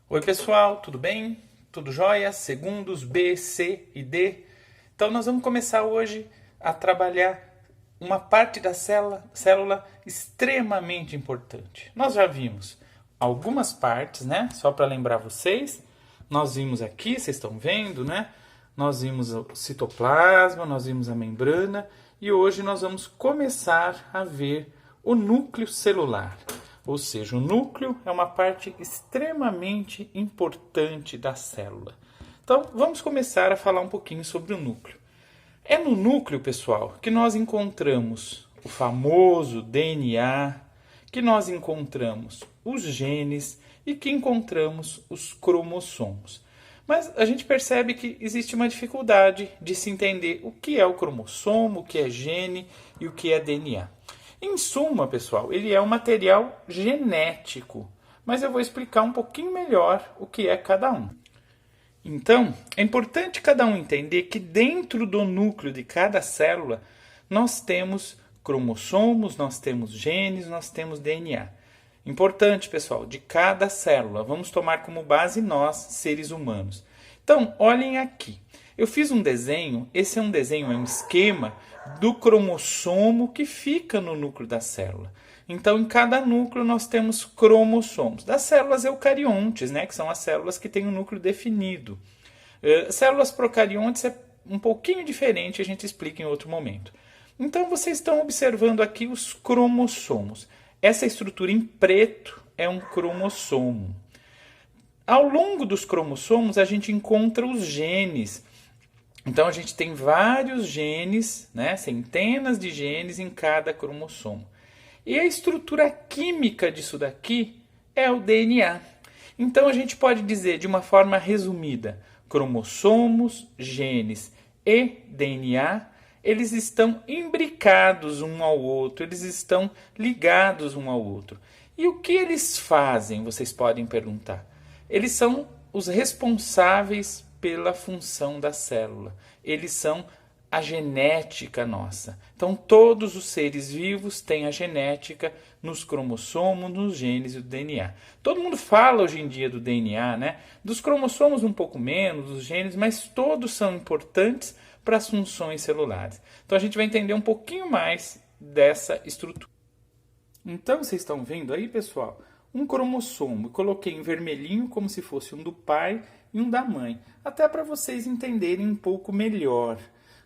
Oi pessoal, tudo bem? Tudo jóia? Segundos B, C e D. Então nós vamos começar hoje a trabalhar uma parte da célula extremamente importante. Nós já vimos algumas partes, né? Só para lembrar vocês, nós vimos aqui, vocês estão vendo, né? Nós vimos o citoplasma, nós vimos a membrana e hoje nós vamos começar a ver o núcleo celular. Ou seja, o núcleo é uma parte extremamente importante da célula. Então, vamos começar a falar um pouquinho sobre o núcleo. É no núcleo, pessoal, que nós encontramos o famoso DNA, que nós encontramos os genes e que encontramos os cromossomos. Mas a gente percebe que existe uma dificuldade de se entender o que é o cromossomo, o que é gene e o que é DNA. Em suma, pessoal, ele é um material genético, mas eu vou explicar um pouquinho melhor o que é cada um. Então, é importante cada um entender que dentro do núcleo de cada célula nós temos cromossomos, nós temos genes, nós temos DNA. Importante, pessoal, de cada célula. Vamos tomar como base nós, seres humanos. Então, olhem aqui. Eu fiz um desenho, esse é um desenho, é um esquema do cromossomo que fica no núcleo da célula. Então, em cada núcleo nós temos cromossomos. Das células eucariontes, né, que são as células que têm um núcleo definido. Células procariontes é um pouquinho diferente, a gente explica em outro momento. Então, vocês estão observando aqui os cromossomos. Essa estrutura em preto é um cromossomo. Ao longo dos cromossomos, a gente encontra os genes. Então, a gente tem vários genes, né? Centenas de genes em cada cromossomo. E a estrutura química disso daqui é o DNA. Então, a gente pode dizer, de uma forma resumida, cromossomos, genes e DNA, eles estão imbricados um ao outro, eles estão ligados um ao outro. E o que eles fazem, vocês podem perguntar? Eles são os responsáveis pela função da célula. Eles são a genética nossa. Então, todos os seres vivos têm a genética nos cromossomos, nos genes e do DNA. Todo mundo fala hoje em dia do DNA, né? Dos cromossomos um pouco menos, dos genes, mas todos são importantes para as funções celulares. Então, a gente vai entender um pouquinho mais dessa estrutura. Então, vocês estão vendo aí, pessoal? Um cromossomo. Eu coloquei em vermelhinho como se fosse um do pai e um da mãe. Até para vocês entenderem um pouco melhor.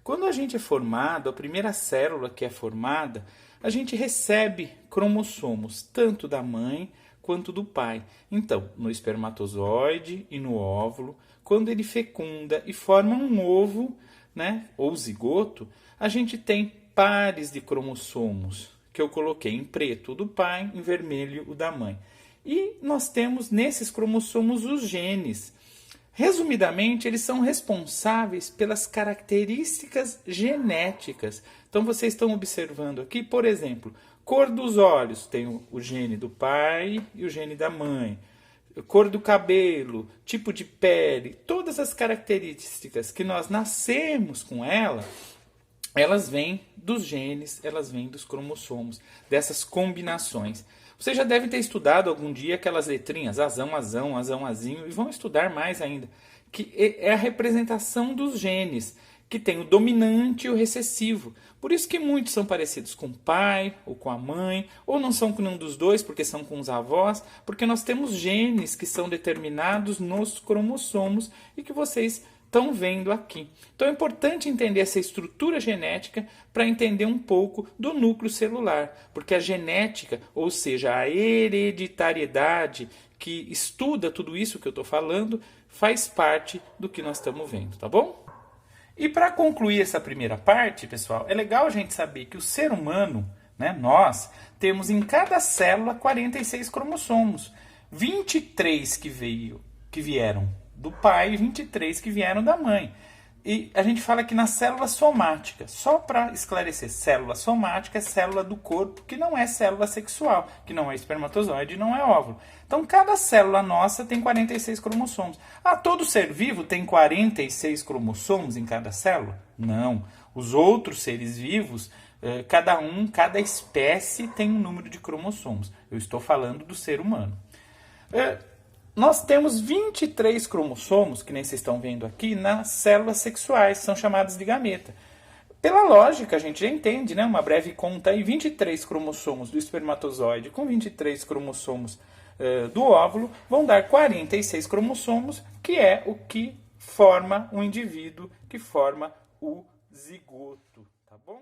Quando a gente é formado, a primeira célula que é formada, a gente recebe cromossomos, tanto da mãe quanto do pai. Então, no espermatozoide e no óvulo, quando ele fecunda e forma um ovo, né, ou zigoto, a gente tem pares de cromossomos, que eu coloquei em preto o do pai, em vermelho o da mãe. E nós temos nesses cromossomos os genes. Resumidamente, eles são responsáveis pelas características genéticas. Então, vocês estão observando aqui, por exemplo, cor dos olhos, tem o gene do pai e o gene da mãe. Cor do cabelo, tipo de pele, todas as características que nós nascemos com elas vêm dos genes, elas vêm dos cromossomos, dessas combinações. Vocês já devem ter estudado algum dia aquelas letrinhas, azão, azão, azão, azinho, e vão estudar mais ainda, que é a representação dos genes, que tem o dominante e o recessivo. Por isso que muitos são parecidos com o pai ou com a mãe, ou não são com nenhum dos dois, porque são com os avós, porque nós temos genes que são determinados nos cromossomos e que vocês estão vendo aqui. Então é importante entender essa estrutura genética para entender um pouco do núcleo celular, porque a genética, ou seja, a hereditariedade que estuda tudo isso que eu estou falando, faz parte do que nós estamos vendo, tá bom? E para concluir essa primeira parte, pessoal, é legal a gente saber que o ser humano, né, nós, temos em cada célula 46 cromossomos, 23 que vieram do pai e 23 que vieram da mãe. E a gente fala aqui na célula somática. Só para esclarecer, célula somática é célula do corpo que não é célula sexual, que não é espermatozoide e não é óvulo. Então, cada célula nossa tem 46 cromossomos. Ah, todo ser vivo tem 46 cromossomos em cada célula? Não. Os outros seres vivos, cada espécie tem um número de cromossomos. Eu estou falando do ser humano. nós temos 23 cromossomos, que nem vocês estão vendo aqui, nas células sexuais, são chamadas de gameta. Pela lógica, a gente já entende, né? Uma breve conta aí, 23 cromossomos do espermatozoide com 23 cromossomos do óvulo vão dar 46 cromossomos, que é o que forma o indivíduo, que forma o zigoto, tá bom?